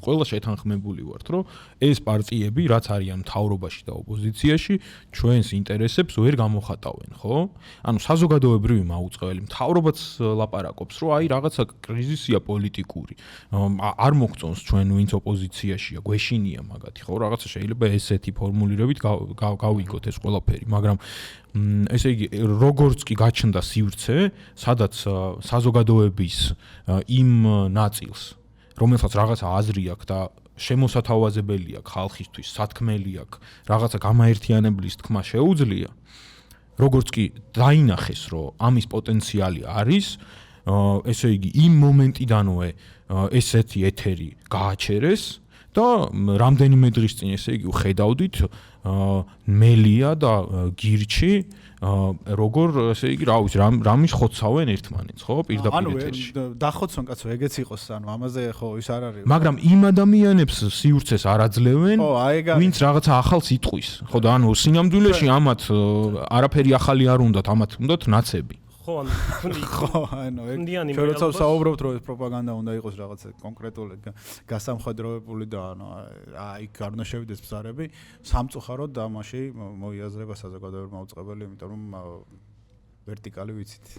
ყველა შეთანხმებული ვართ, რომ ეს პარტიები, რაც არიან მთავრობაში და ოპოზიციაში, ჩვენს ინტერესებს ვერ გამოხატავენ, ხო? ანუ საზოგადოებრივი მაუწყებელი მთავრობაც ლაპარაკობს, რომ აი რაღაცა კრიზისია პოლიტიკური. არ მოგწონს ჩვენ ვინც ოპოზიციაშია, გვეშინია მაგათი, ხო? რაღაცა შეიძლება ესეთი ფორმულირებით გავიგოთ ეს ყველაფერი, მაგრამ ესე იგი, როგორც კი გაჩნდა სივრცე, სადაც საზოგადოების იმ ნაწილს, რომელსაც რაღაცა აზრი აქვს და შემოსათავაზებელი აქვს ხალხისთვის, სათქმელი აქვს, რაღაცა გამაერთიანებლის თქმა შეუძლია, როგორც კი დაინახეს, რომ ამის პოტენციალი არის, ესე იგი, იმ მომენტიდანვე ესეთი ეთერი გააჩერეს და რამდენიმე დღის წინ, ესე იგი, ხედავდით მელია და გირჩი როგორ ესე იგი რა ვიცი რამის ხოცავენ ერთმანეთს ხო პირდაპირ ეთერში ანუ დახოცონ კაცო ეგეც იყოს ანუ ამაზე ხო ის არ არის მაგრამ იმ ადამიანებს სივრცეს არ აძლევენ ვინც რაღაცა ახალს იტყვის ხო და ანუ სინამდვილეში ამათ არაფერი ახალი არ უნდათ ამათ უნდათ ნაცები ხო ანუ ეგ როცა საუბრობთ რომ პროპაგანდა უნდა იყოს რაღაცა კონკრეტული გასამხედროებული და ანუ აი არ უნდა შევიდეს ბზარები სამწუხაროდ და მასში მოიაზრება საზოგადოებრივი მაუწყებელი იმიტომ რომ ვერტიკალი ვიცით